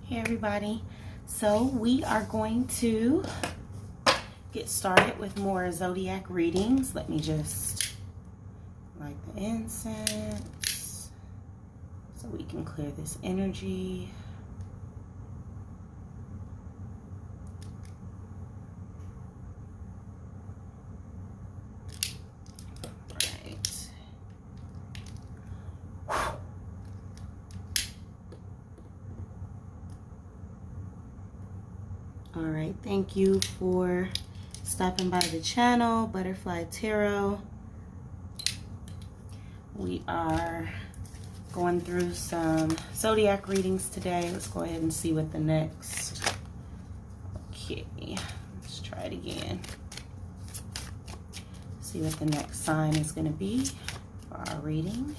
Hey everybody, so we are going to get started with more zodiac readings. Let me just light the incense so we can clear this energy. All right, thank you for stopping by the channel, Butterfly Tarot. We are going through some zodiac readings today. Let's go ahead and see what the next, okay, let's try it again. See what the next sign is going to be for our reading.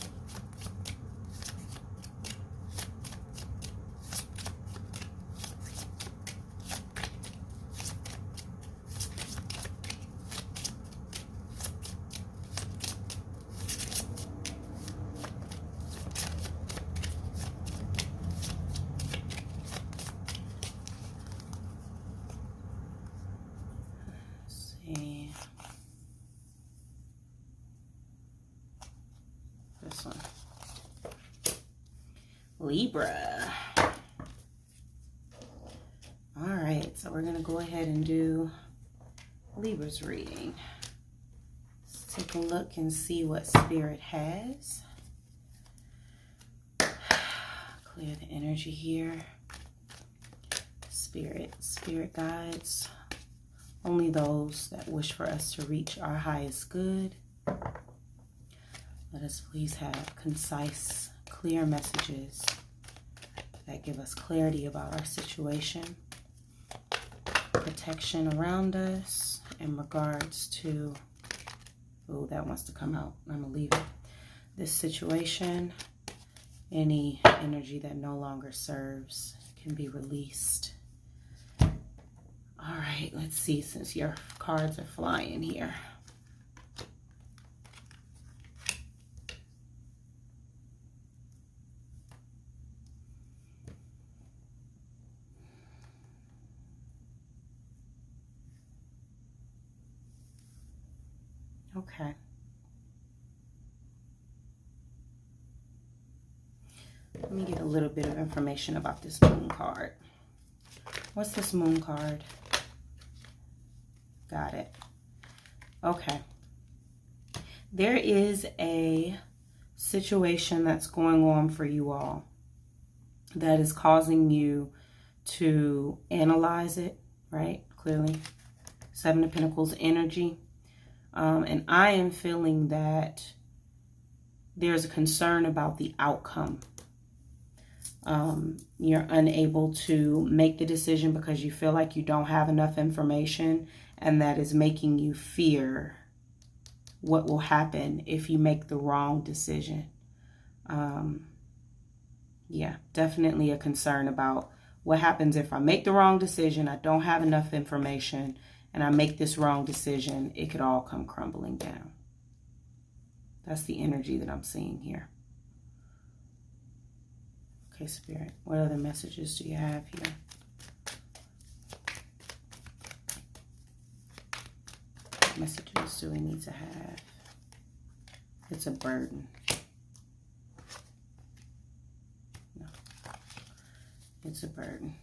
This one, Libra. All right, so we're gonna go ahead and do Libra's reading. Let's take a look and see what Spirit has. Clear the energy here. Spirit guides only those that wish for us to reach our highest good. Let us please have concise, clear messages that give us clarity about our situation, protection around us in regards to, oh, that wants to come out. I'm going to leave it. This situation, any energy that no longer serves can be released. All right, let's see, since your cards are flying here. Okay. Let me get a little bit of information about this moon card. What's this moon card? Got it. Okay. There is a situation that's going on for you all that is causing you to analyze it, right? Clearly. Seven of Pentacles energy. And I am feeling that there's a concern about the outcome. You're unable to make the decision because you feel like you don't have enough information, and that is making you fear what will happen if you make the wrong decision. Yeah, definitely a concern about what happens if I make the wrong decision, I don't have enough information, and I make this wrong decision, it could all come crumbling down. That's the energy that I'm seeing here. Okay, Spirit, what other messages do you have here? What messages do we need to have? It's a burden. No. It's a burden.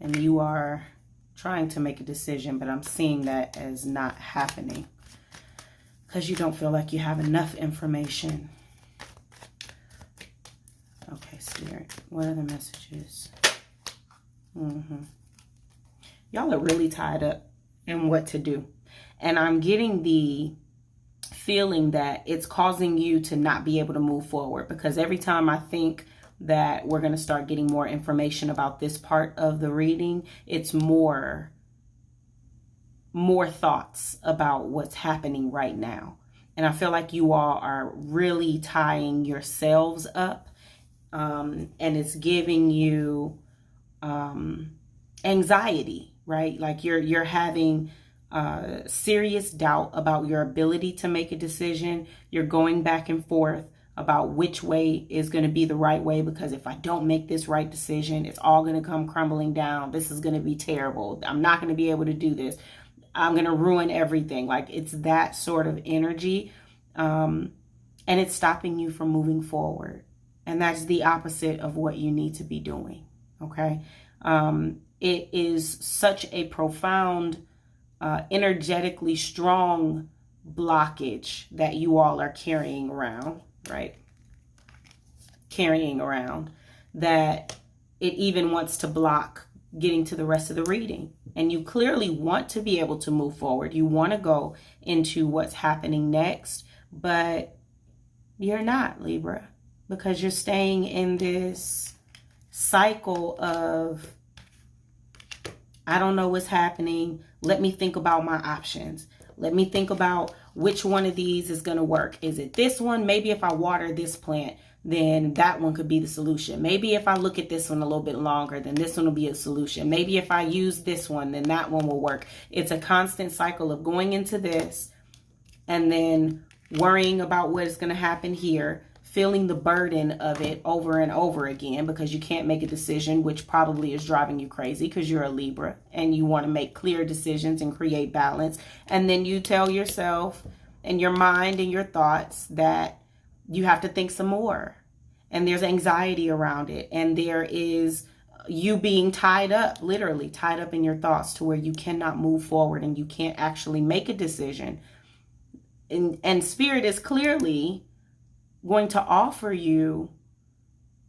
And you are trying to make a decision, but I'm seeing that as not happening because you don't feel like you have enough information. Okay, Spirit, what are the messages? Y'all are really tied up in what to do. And I'm getting the feeling that it's causing you to not be able to move forward, because every time I think that we're going to start getting more information about this part of the reading, it's more thoughts about what's happening right now. And I feel like you all are really tying yourselves up, and it's giving you anxiety, right? Like you're having serious doubt about your ability to make a decision. You're going back and forth about which way is going to be the right way, because if I don't make this right decision, it's all going to come crumbling down. This is going to be terrible. I'm not going to be able to do this. I'm going to ruin everything. Like, it's that sort of energy. And it's stopping you from moving forward. And that's the opposite of what you need to be doing. Okay. It is such a profound, energetically strong blockage that you all are carrying around, right? Carrying around, that it even wants to block getting to the rest of the reading. And you clearly want to be able to move forward. You want to go into what's happening next, but you're not, Libra, because you're staying in this cycle of, I don't know what's happening. Let me think about my options. Let me think about which one of these is going to work. Is it this one? Maybe if I water this plant, then that one could be the solution. Maybe if I look at this one a little bit longer, then this one will be a solution. Maybe if I use this one, then that one will work. It's a constant cycle of going into this and then worrying about what is going to happen here, feeling the burden of it over and over again because you can't make a decision, which probably is driving you crazy because you're a Libra and you want to make clear decisions and create balance. And then you tell yourself and your mind and your thoughts that you have to think some more. And there's anxiety around it. And there is you being tied up, literally tied up in your thoughts to where you cannot move forward and you can't actually make a decision. And Spirit is clearly going to offer you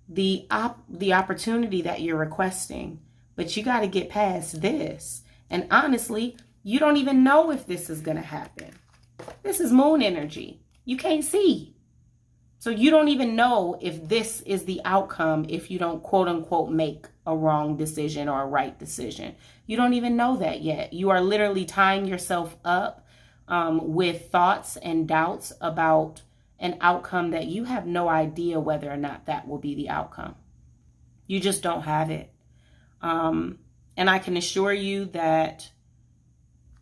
the opportunity that you're requesting, but you got to get past this. And honestly, you don't even know if this is going to happen. This is moon energy. You can't see. So you don't even know if this is the outcome if you don't, quote unquote, make a wrong decision or a right decision. You don't even know that yet. You are literally tying yourself up with thoughts and doubts about an outcome that you have no idea whether or not that will be the outcome. You just don't have it. And I can assure you that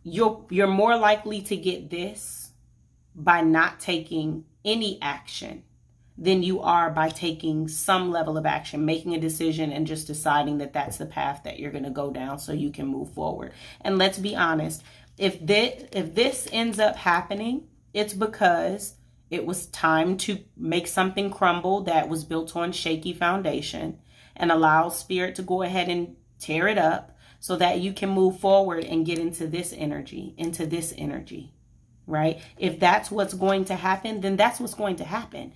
you're more likely to get this by not taking any action than you are by taking some level of action, making a decision and just deciding that that's the path that you're going to go down so you can move forward. And let's be honest, if this ends up happening, it's because it was time to make something crumble that was built on shaky foundation and allow Spirit to go ahead and tear it up so that you can move forward and get into this energy, right? If that's what's going to happen, then that's what's going to happen.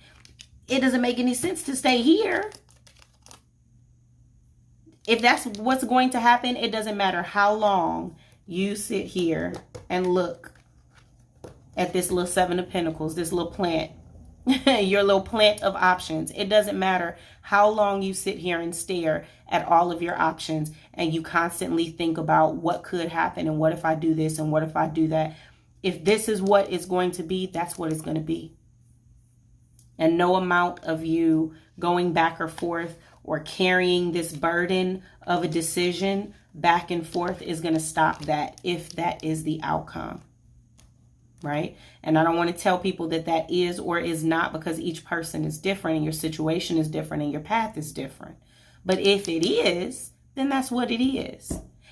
It doesn't make any sense to stay here. If that's what's going to happen, it doesn't matter how long you sit here and look at this little Seven of Pentacles, this little plant, your little plant of options. It doesn't matter how long you sit here and stare at all of your options and you constantly think about what could happen and what if I do this and what if I do that. If this is what it's going to be, that's what it's going to be. And no amount of you going back or forth or carrying this burden of a decision back and forth is going to stop that if that is the outcome. Right? And I don't want to tell people that that is or is not, because each person is different and your situation is different and your path is different. But if it is, then that's what it is.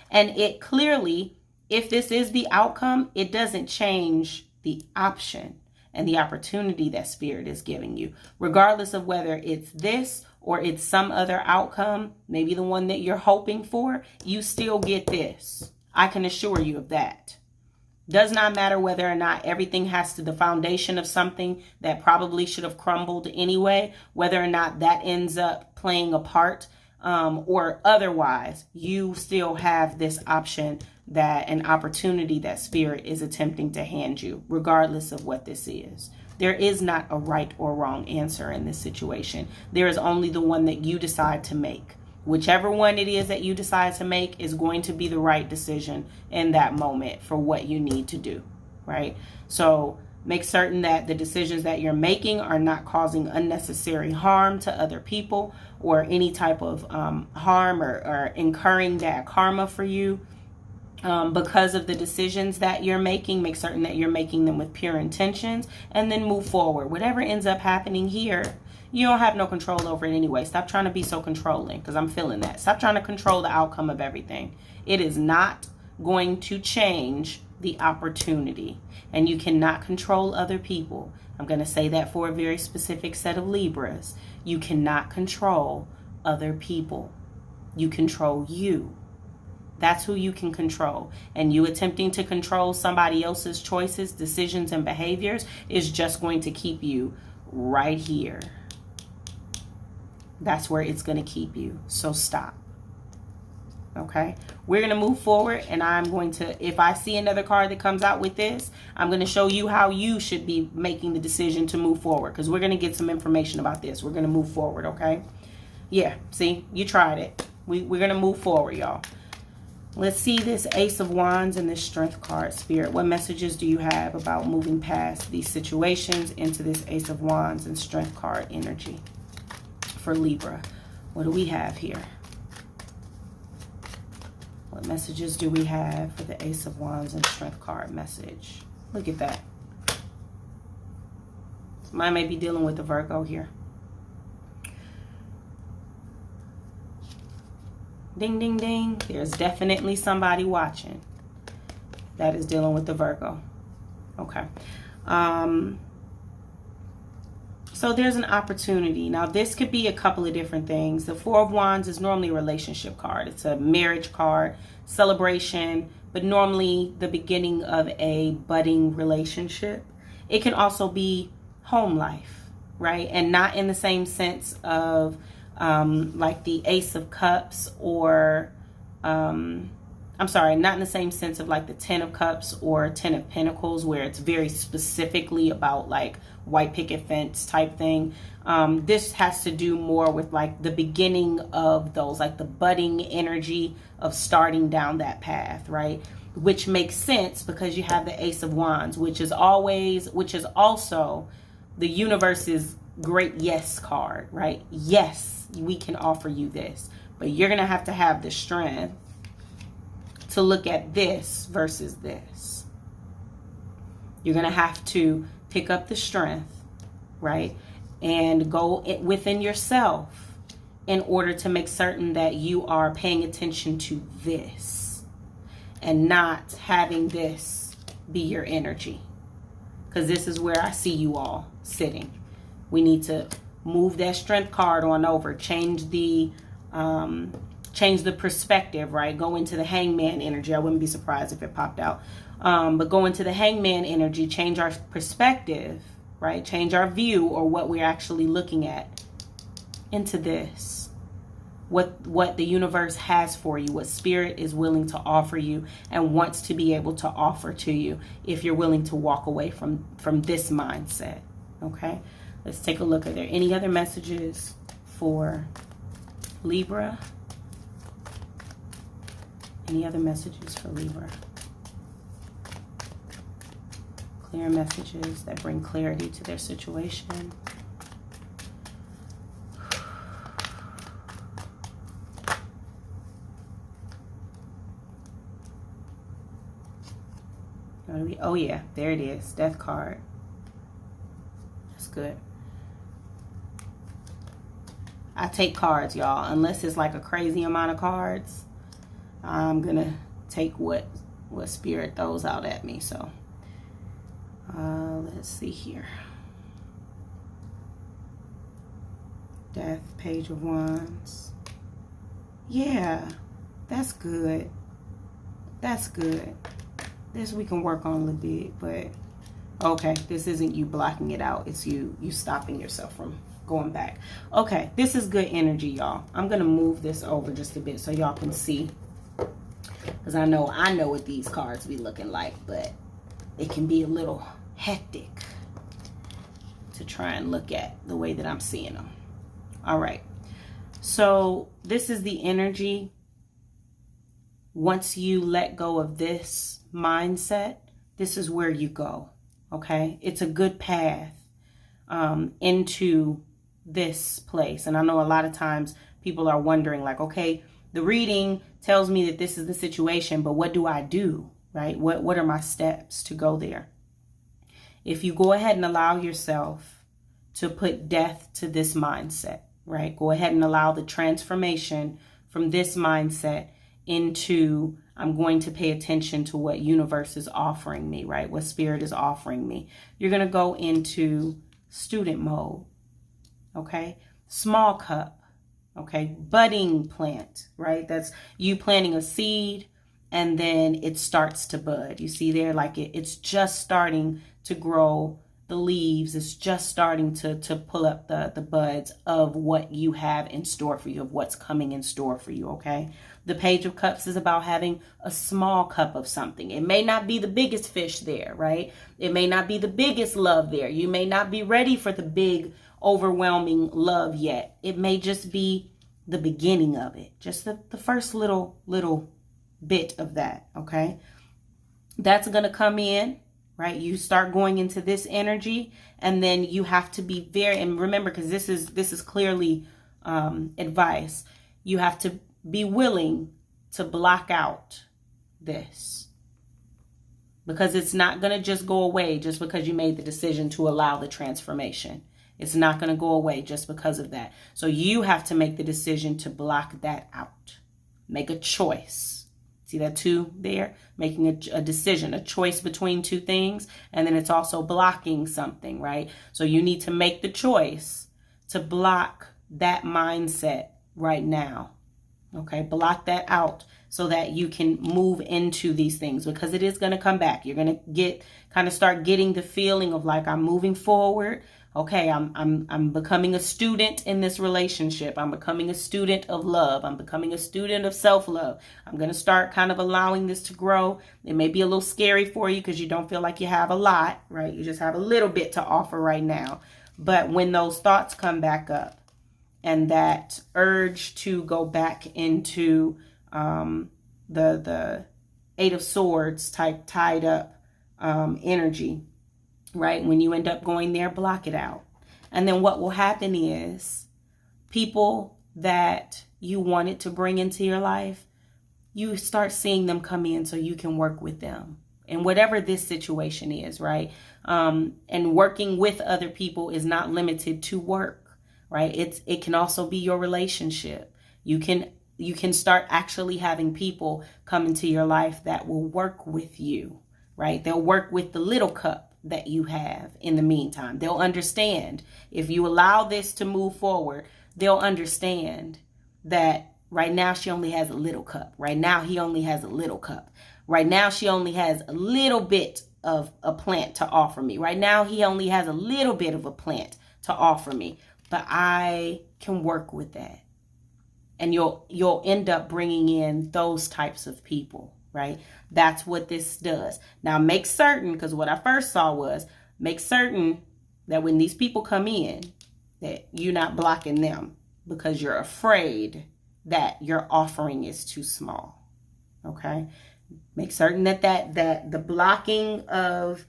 And it clearly, if this is the outcome, it doesn't change the option and the opportunity that Spirit is giving you. Regardless of whether it's this or it's some other outcome, maybe the one that you're hoping for, you still get this. I can assure you of that. Does not matter whether or not everything has to the foundation of something that probably should have crumbled anyway, whether or not that ends up playing a part or otherwise, you still have this option, that an opportunity that Spirit is attempting to hand you, regardless of what this is. There is not a right or wrong answer in this situation. There is only the one that you decide to make. Whichever one it is that you decide to make is going to be the right decision in that moment for what you need to do, right? So make certain that the decisions that you're making are not causing unnecessary harm to other people or any type of harm or incurring that karma for you. because of the decisions that you're making. Make certain that you're making them with pure intentions, and then move forward. Whatever ends up happening here, you don't have no control over it anyway. Stop trying to be so controlling, because I'm feeling that. Stop trying to control the outcome of everything. It is not going to change the opportunity, and you cannot control other people. I'm going to say that for a very specific set of Libras. You cannot control other people. You control you. That's who you can control. And you attempting to control somebody else's choices, decisions, and behaviors is just going to keep you right here. That's where it's going to keep you. So stop. Okay? We're going to move forward, and I'm going to, if I see another card that comes out with this, I'm going to show you how you should be making the decision to move forward, because we're going to get some information about this. We're going to move forward, okay? Yeah, see? You tried it. We're going to move forward, y'all. Let's see this Ace of Wands and this Strength card, Spirit. What messages do you have about moving past these situations into this Ace of Wands and Strength card energy for Libra? What do we have here? What messages do we have for the Ace of Wands and Strength card message? Look at that. Somebody may be dealing with the Virgo here. Ding, ding, ding. There's definitely somebody watching that is dealing with the Virgo. Okay. So there's an opportunity. Now, this could be a couple of different things. The Four of Wands is normally a relationship card. It's a marriage card, celebration, but normally the beginning of a budding relationship. It can also be home life, right? And not in the same sense of like the Ace of Cups, or I'm sorry, not in the same sense of like the Ten of Cups or Ten of Pentacles, where it's very specifically about like white picket fence type thing. This has to do more with like the beginning of those, like the budding energy of starting down that path, right? Which makes sense because you have the Ace of Wands, which is also the universe's great yes card, right? Yes, we can offer you this, but you're going to have the strength to look at this versus this. You're going to have to pick up the strength, right? And go within yourself in order to make certain that you are paying attention to this and not having this be your energy. Because this is where I see you all sitting. We need to move that strength card on over, change the perspective, right? Go into the Hangman energy. I wouldn't be surprised if it popped out. But go into the Hangman energy, change our perspective, right? Change our view, or what we're actually looking at, into this. What the universe has for you, what spirit is willing to offer you and wants to be able to offer to you if you're willing to walk away from this mindset, okay? Let's take a look. Are there any other messages for Libra? Any other messages for Libra? Clear messages that bring clarity to their situation. Oh yeah, there it is. Death card. That's good. I take cards, y'all. Unless it's like a crazy amount of cards, I'm gonna take what spirit throws out at me. So let's see here. Death, Page of Wands. Yeah, that's good. That's good. This we can work on a little bit, but okay, this isn't you blocking it out. It's you stopping yourself from going back. Okay, this is good energy, y'all. I'm gonna move this over just a bit so y'all can see, because I know what these cards be looking like, but it can be a little hectic to try and look at the way that I'm seeing them. All right, so this is the energy. Once you let go of this mindset, this is where you go, okay? It's a good path into this place. And I know a lot of times people are wondering like, okay, the reading tells me that this is the situation, but what do I do, right? What are my steps to go there? If you go ahead and allow yourself to put death to this mindset, right? Go ahead and allow the transformation from this mindset into, I'm going to pay attention to what universe is offering me, right? What spirit is offering me. You're going to go into student mode, okay? Small cup, okay? Budding plant, right? That's you planting a seed and then it starts to bud. You see there, like it's just starting to grow the leaves. It's just starting to pull up the buds of what you have in store for you, of what's coming in store for you, okay? The Page of Cups is about having a small cup of something. It may not be the biggest fish there, right? It may not be the biggest love there. You may not be ready for the big, overwhelming love yet. It may just be the beginning of it. Just the first little bit of that, okay? That's going to come in, right? You start going into this energy, and then you have to be very, and remember, because this is clearly advice. You have to be willing to block out this, because it's not going to just go away just because you made the decision to allow the transformation. It's not going to go away just because of that. So you have to make the decision to block that out. Make a choice. See that two there? Making a decision, a choice between two things. And then it's also blocking something, right? So you need to make the choice to block that mindset right now. Okay, block that out so that you can move into these things, because it is going to come back. You're going to start getting the feeling of like, I'm moving forward. Okay, I'm becoming a student in this relationship. I'm becoming a student of love. I'm becoming a student of self-love. I'm going to start kind of allowing this to grow. It may be a little scary for you because you don't feel like you have a lot, right? You just have a little bit to offer right now. But when those thoughts come back up, and that urge to go back into the Eight of Swords type tied up energy, right? When you end up going there, block it out. And then what will happen is people that you wanted to bring into your life, you start seeing them come in so you can work with them. And whatever this situation is, right? And working with other people is not limited to work. Right? It can also be your relationship. You can start actually having people come into your life that will work with you, right? They'll work with the little cup that you have in the meantime. They'll understand. If you allow this to move forward, they'll understand that right now she only has a little cup. Right now he only has a little cup. Right now she only has a little bit of a plant to offer me. Right now he only has a little bit of a plant to offer me. But I can work with that. And you'll end up bringing in those types of people, right? That's what this does. Now make certain, because what I first saw was, make certain that when these people come in, that you're not blocking them because you're afraid that your offering is too small, okay? Make certain that the blocking of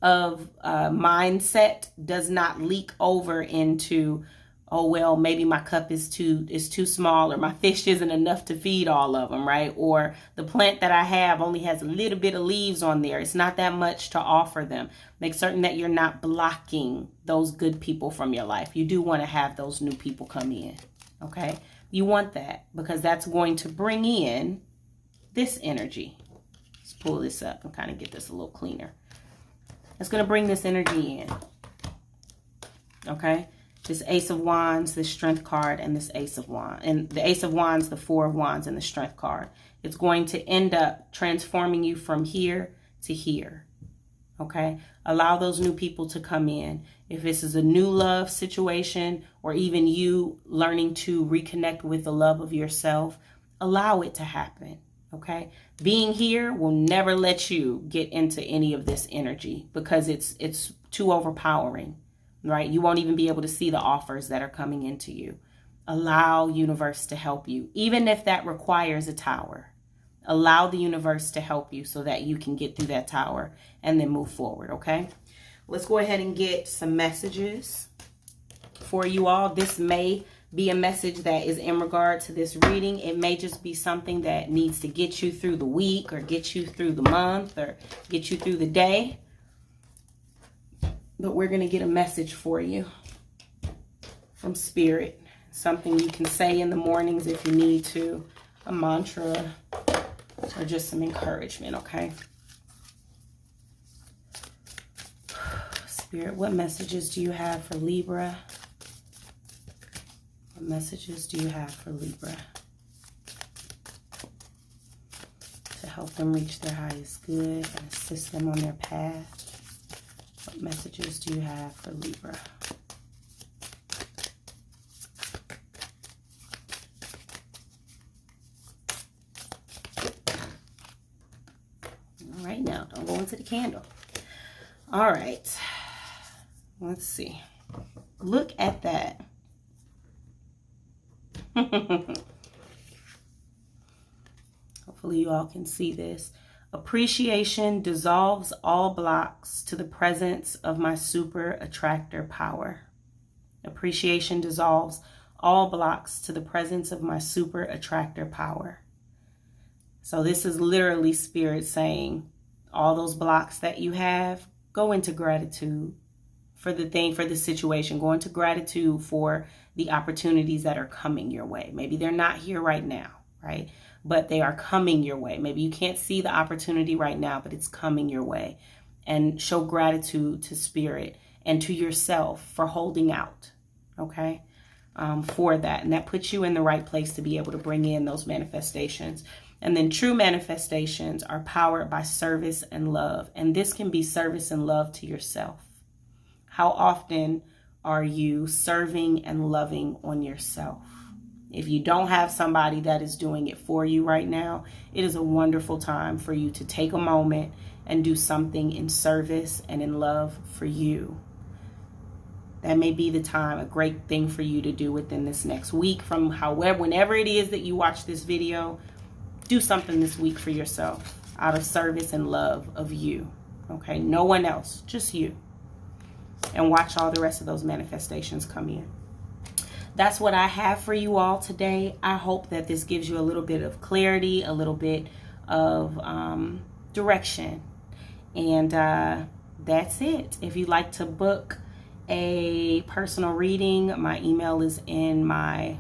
mindset does not leak over into, oh, well, maybe my cup is too small, or my fish isn't enough to feed all of them, right? Or the plant that I have only has a little bit of leaves on there. It's not that much to offer them. Make certain that you're not blocking those good people from your life. You do want to have those new people come in, okay? You want that because that's going to bring in this energy. Let's pull this up and kind of get this a little cleaner. It's going to bring this energy in, okay? This Ace of Wands, this Strength card, and this Ace of Wands. And the Ace of Wands, the Four of Wands, and the Strength card. It's going to end up transforming you from here to here, okay? Allow those new people to come in. If this is a new love situation, or even you learning to reconnect with the love of yourself, allow it to happen. Okay, being here will never let you get into any of this energy because it's too overpowering, right? You won't even be able to see the offers that are coming into you. Allow universe to help you, even if that requires a tower. Allow the universe to help you so that you can get through that tower and then move forward, okay? Let's go ahead and get some messages for you all. This may be a message that is in regard to this reading. It may just be something that needs to get you through the week, or get you through the month, or get you through the day. But we're going to get a message for you from Spirit. Something you can say in the mornings if you need to. A mantra or just some encouragement, okay? Spirit, what messages do you have for Libra? What messages do you have for Libra to help them reach their highest good and assist them on their path? What messages do you have for Libra? All right, now don't go into the candle. All right, let's see. Look at that. Hopefully you all can see this. Appreciation dissolves all blocks to the presence of my super attractor power. Appreciation dissolves all blocks to the presence of my super attractor power. So this is literally Spirit saying, all those blocks that you have, go into gratitude for the situation. Go into gratitude for the opportunities that are coming your way. Maybe they're not here right now, right? But they are coming your way. Maybe you can't see the opportunity right now, but it's coming your way. And show gratitude to Spirit and to yourself for holding out, okay, for that. And that puts you in the right place to be able to bring in those manifestations. And then true manifestations are powered by service and love. And this can be service and love to yourself. How often are you serving and loving on yourself? If you don't have somebody that is doing it for you right now, it is a wonderful time for you to take a moment and do something in service and in love for you. That may be the time, a great thing for you to do within this next week. From whenever it is that you watch this video, do something this week for yourself out of service and love of you. Okay, no one else, just you. And watch all the rest of those manifestations come in. That's what I have for you all today. I hope that this gives you a little bit of clarity, a little bit of direction. And that's it. If you'd like to book a personal reading, my email is in my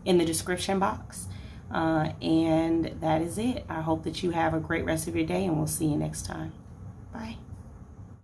in the description box. And that is it. I hope that you have a great rest of your day, and we'll see you next time. Bye.